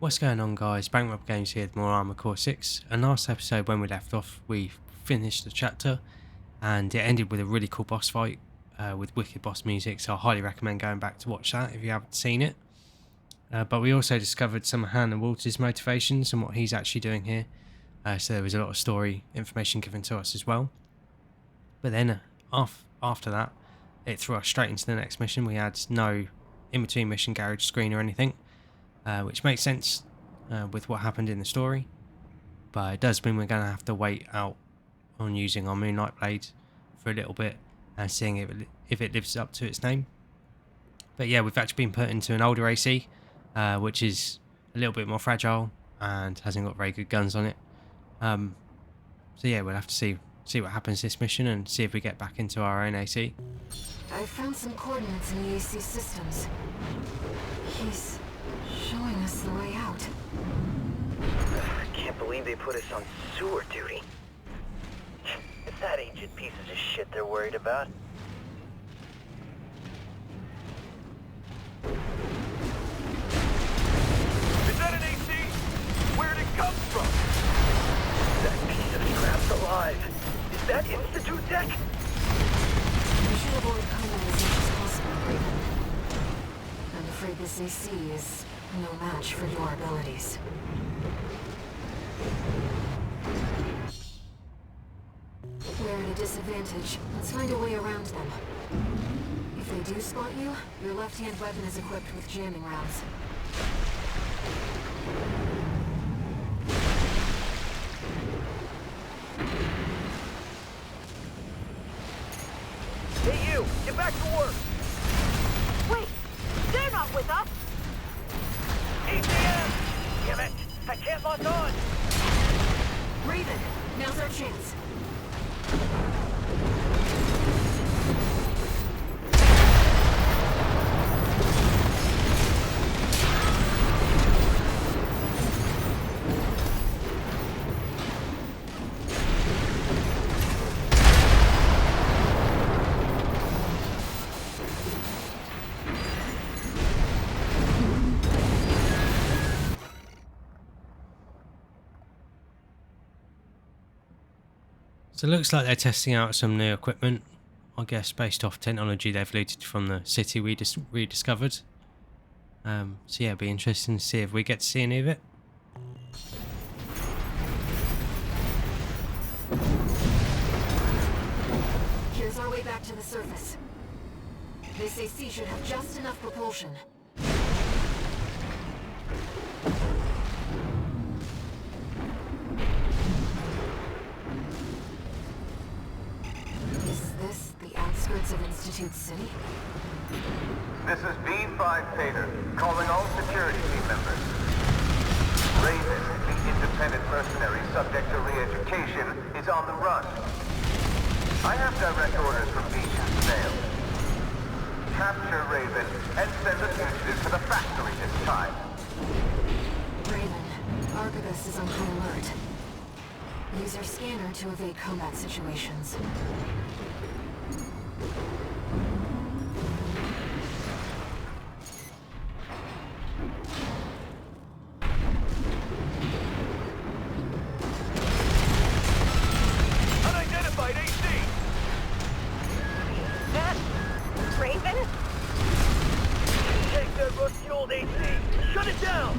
What's going on, guys? Bankrupt Games here with more Armored Core 6. And last episode, when we left off, we finished the chapter and it ended with a really cool boss fight with wicked boss music, so I highly recommend going back to watch that if you haven't seen it. But we also discovered some of Hannah Walters' motivations and what he's actually doing here, so there was a lot of story information given to us as well. But then after that, it threw us straight into the next mission. We had no in-between mission garage screen or anything, which makes sense with what happened in the story, but it does mean we're going to have to wait out on using our Moonlight Blade for a little bit and seeing if it lives up to its name. But yeah, we've actually been put into an older AC, which is a little bit more fragile and hasn't got very good guns on it. So yeah, we'll have to see what happens this mission and see if we get back into our own AC. I found some coordinates in the AC systems. He's showing us the way out. I can't believe they put us on sewer duty. It's that ancient pieces of shit they're worried about. Is that an AC? Where'd it come from? That piece of scrap's alive. Is that Institute tech? We should avoid combat as much as possible, Raven. I'm afraid this AC is no match for your abilities. We're at a disadvantage. Let's find a way around them. If they do spot you, your left-hand weapon is equipped with jamming rounds. Hey you, get back to work! Wait! They're not with us! ATM! Damn it! I can't lock on! Raven, now's our chance. So it looks like they're testing out some new equipment, I guess based off technology they've looted from the city we just rediscovered. So yeah, it'll be interesting to see if we get to see any of it. Here's our way back to the surface. This AC should have just enough propulsion. Is this the outskirts of Institute City? This is B5 Pater, calling all security team members. Raven, the independent mercenary subject to re-education, is on the run. I have direct orders from B2's mail. Capture Raven and send the fugitive to the factory this time. Raven, Arquebus is on high alert. Use your scanner to evade combat situations. Unidentified AC! Raven? Take that rusty old AC! Shut it down!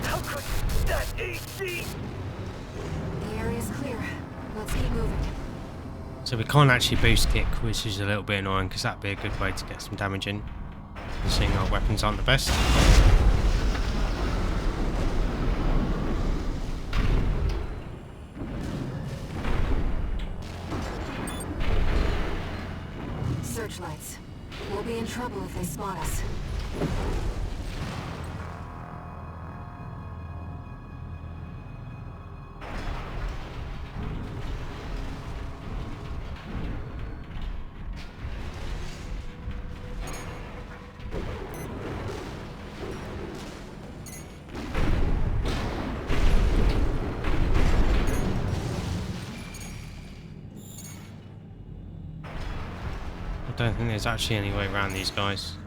How could that AC? The area's clear. Let's keep moving. So we can't actually boost kick, which is a little bit annoying because that'd be a good way to get some damage in, seeing our weapons aren't the best. Searchlights. We'll be in trouble if they spot us. think there's actually any way around these guys.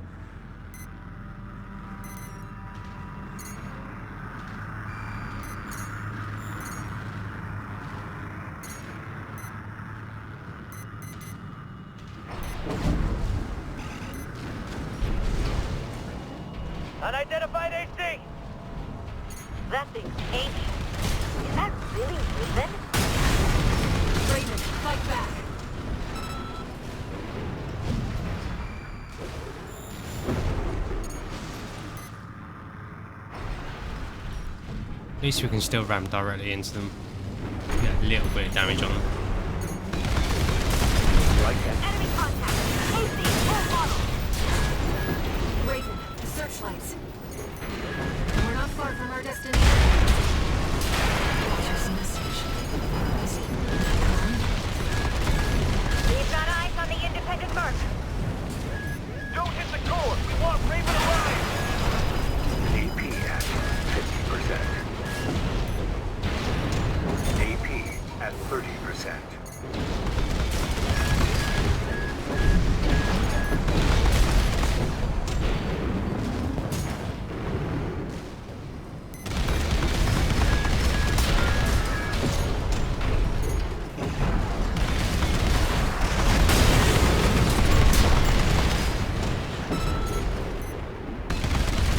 Unidentified AC! That thing's ancient. Is that really Raven? Raven, fight back. At least we can still ram directly into them. Get a little bit of damage on them. Enemy contact. AC, full throttle. Raven, the searchlights. We're not far from our destination. There's a message. Is it confirmed? We've got eyes on the independent mark. Don't hit the core! We want Raven alive! AP at 50%. AP at 30%.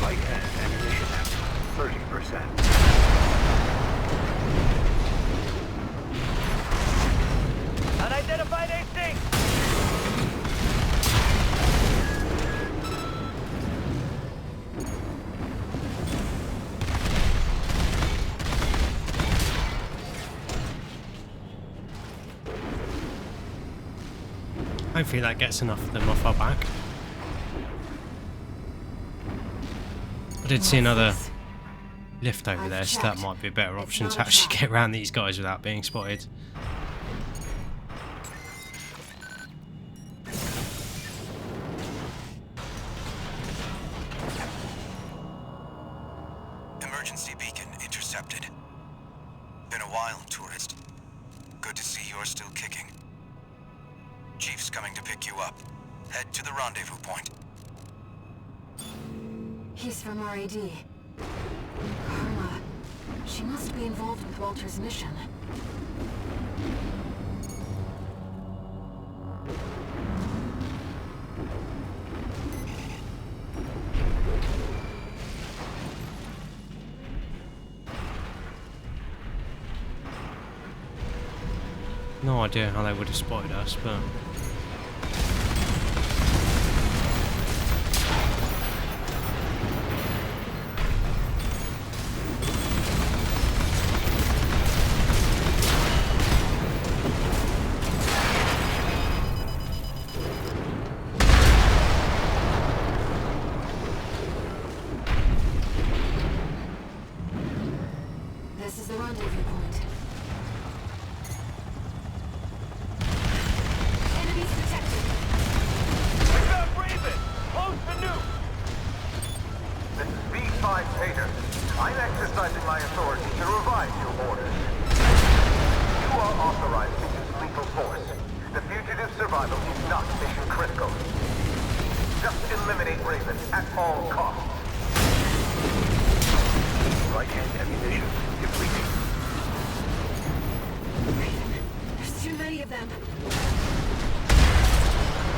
Light and ammunition at 30%. Unidentified AC! Hopefully that gets enough of them off our back. I did see another lift over there, so that might be a better option to actually get around these guys without being spotted. Emergency beacon intercepted. Been a while, tourist. Good to see you're still kicking. Chief's coming to pick you up. Head to the rendezvous point. He's from RAD. Carla. She must be involved with Walter's mission. No idea how they would have spotted us, but This is the rendezvous point. Enemies detected. We found Raven! Close the nuke! This is B5 Pater. I'm exercising my authority to revise your orders. You are authorized to use lethal force. The fugitive's survival is not mission critical. Just eliminate Raven at all costs. Right-hand ammunition depleting. There's too many of them.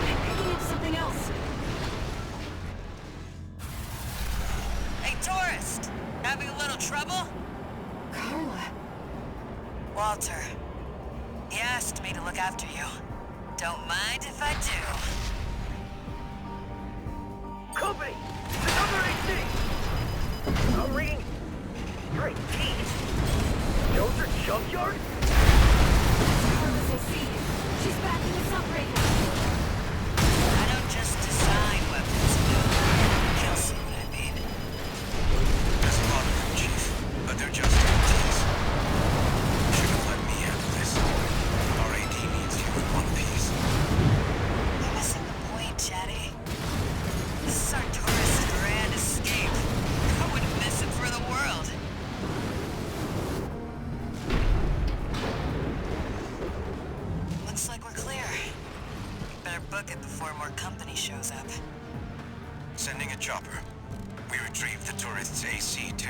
I'm picking up something else. Hey, tourist! Having a little trouble? Carla. Walter. He asked me to look after you. Don't mind if I do. Company! Another AC! I'm reading... You're a thief! Dozer Junkyard? Carla's AC. She's backing us up right now. I don't just design weapons, you'll see what I mean. There's a lot of them, Chief, but they're just empties. Should have let me handle this. RAD needs you in one piece. You're missing the point, Chatty. This is our tourist grand escape. I wouldn't miss it for the world. Looks like we're clear. Better book it before more come sending a chopper. We retrieved the tourist's AC too.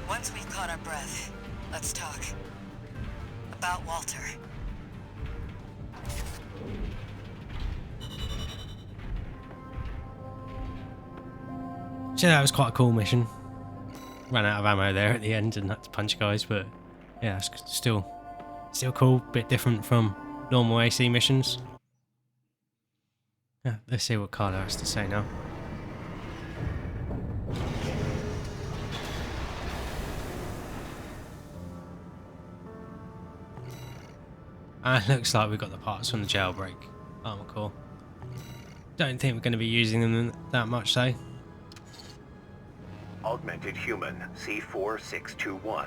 Once we've caught our breath, let's talk. About Walter. So that was quite a cool mission. Ran out of ammo there at the end and had to punch guys, but yeah, it's still cool. Bit different from normal AC missions. Yeah, let's see what Carlo has to say now. And it looks like we've got the parts from the Jailbreak armor core. Don't think we're going to be using them that much though. Augmented Human C4621,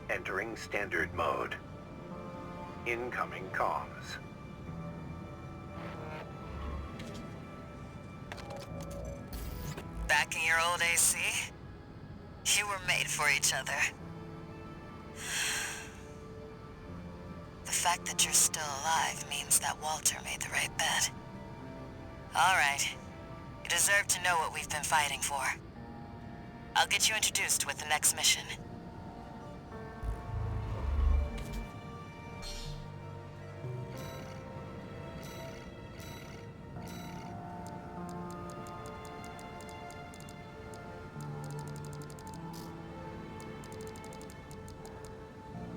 entering standard mode. Incoming comms. Back in your old AC? You were made for each other. The fact that you're still alive means that Walter made the right bet. All right. You deserve to know what we've been fighting for. I'll get you introduced with the next mission.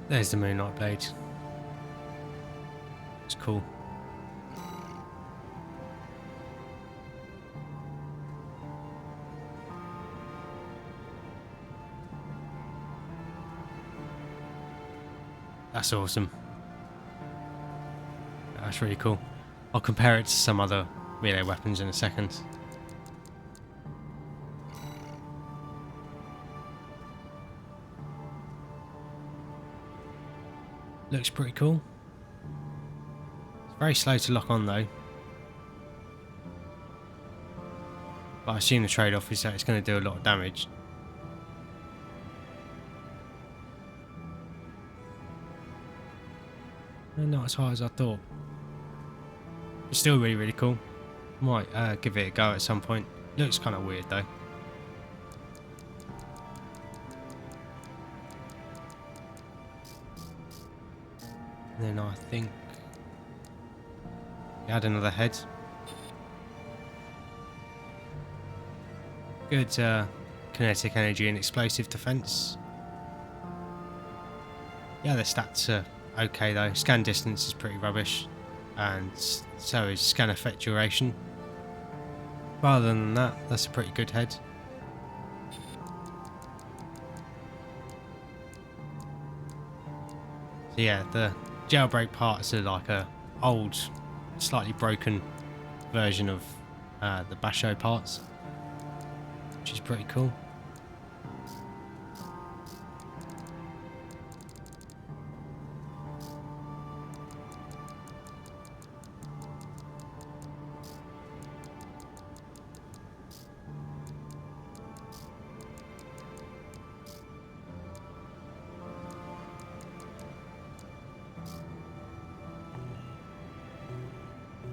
There's the Moonlight Blade. It's cool. That's awesome. That's really cool. I'll compare it to some other melee weapons in a second. Looks pretty cool. It's very slow to lock on though. But I assume the trade-off is that it's going to do a lot of damage. And not as high as I thought. It's still really, really cool. Might give it a go at some point. Looks kind of weird though. And then I think we add another head. Good kinetic energy and explosive defense. Yeah, the stats are okay though. Scan distance is pretty rubbish, and so is scan effect duration. But other than that, that's a pretty good head. So yeah, the Jailbreak parts are like a old, slightly broken version of the Basho parts, which is pretty cool.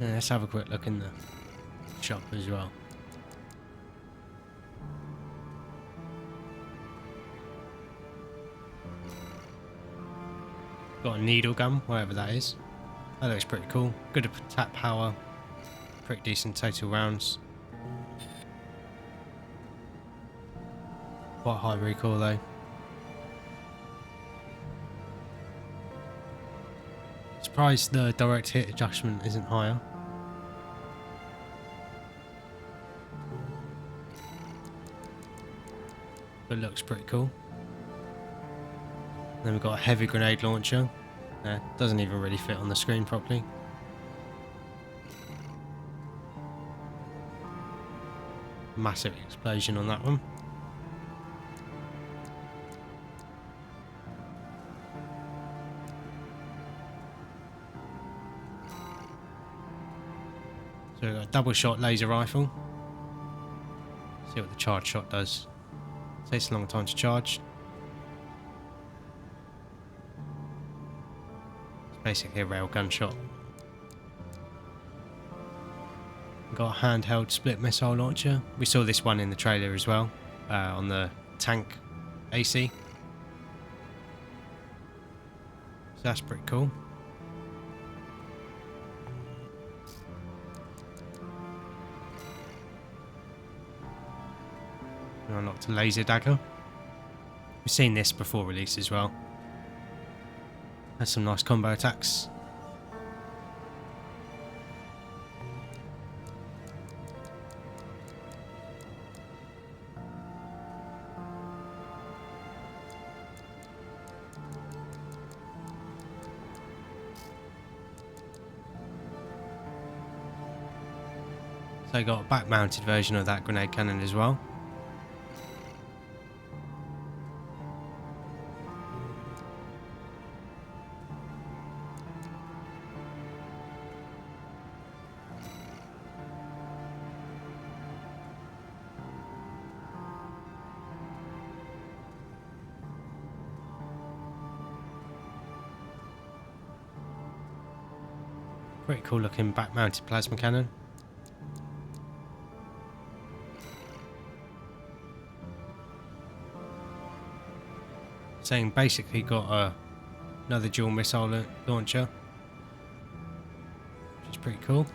Yeah, let's have a quick look in the shop as well. Got a needle gun, whatever that is. That looks pretty cool. Good attack power. Pretty decent total rounds. Quite high recoil though. Surprised the direct hit adjustment isn't higher. But looks pretty cool. Then we've got a heavy grenade launcher. Doesn't even really fit on the screen properly. Massive explosion on that one. So we've got a double shot laser rifle. See what the charge shot does. Takes a long time to charge. It's basically a rail gun shot. We've got a handheld split missile launcher. We saw this one in the trailer as well, on the tank AC. So that's pretty cool. We unlocked a laser dagger. We've seen this before release as well. Has some nice combo attacks. So you got a back mounted version of that grenade cannon as well. Pretty cool looking back mounted plasma cannon. Saying basically got another dual missile launcher, which is pretty cool.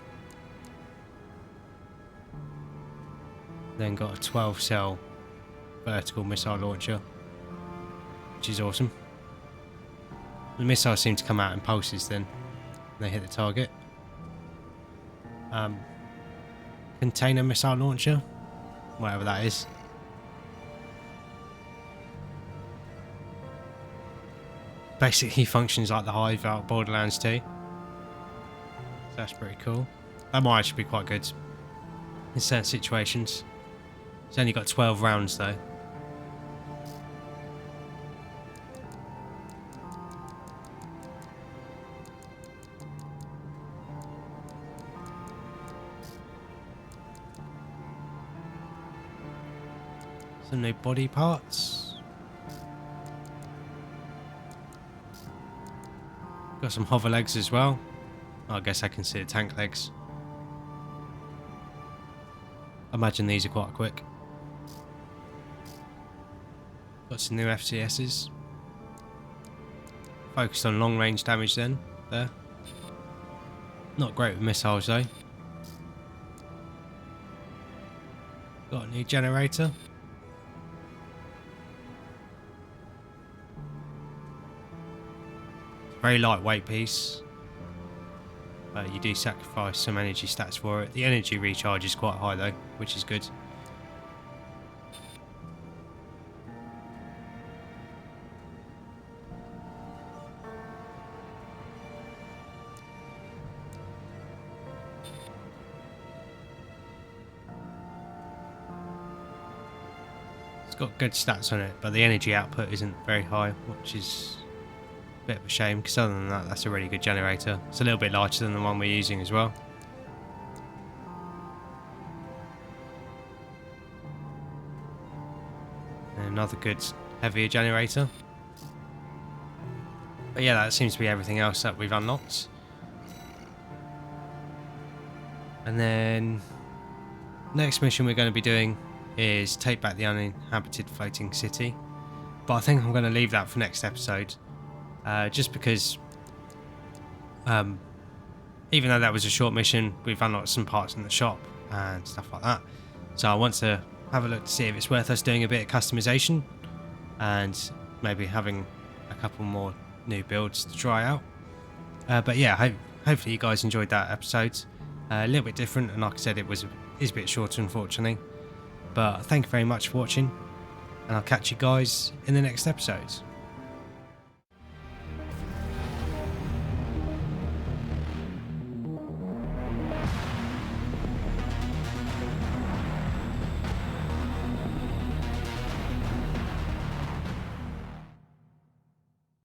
Then got a 12 cell vertical missile launcher, which is awesome. The missiles seem to come out in pulses then when they hit the target. Container missile launcher, whatever that is. Basically functions like the Hive out of Borderlands 2. So that's pretty cool. That might actually be quite good in certain situations. It's only got 12 rounds though. Some new body parts. Got some hover legs as well. I guess I can see the tank legs. I imagine these are quite quick. Got some new FCSs. Focused on long range damage then, there. Not great with missiles though. Got a new generator. Very lightweight piece. You do sacrifice some energy stats for it. The energy recharge is quite high though, which is good. It's got good stats on it, but the energy output isn't very high, which is bit of a shame, because other than that, that's a really good generator. It's a little bit larger than the one we're using as well. And another good heavier generator. But yeah, that seems to be everything else that we've unlocked. And then next mission we're going to be doing is take back the uninhabited floating city. But I think I'm going to leave that for next episode. Just because even though that was a short mission, we've unlocked some parts in the shop and stuff like that, so I want to have a look to see if it's worth us doing a bit of customization and maybe having a couple more new builds to try out. But yeah, hopefully you guys enjoyed that episode. A little bit different, and like I said, is a bit shorter unfortunately, but thank you very much for watching, and I'll catch you guys in the next episode.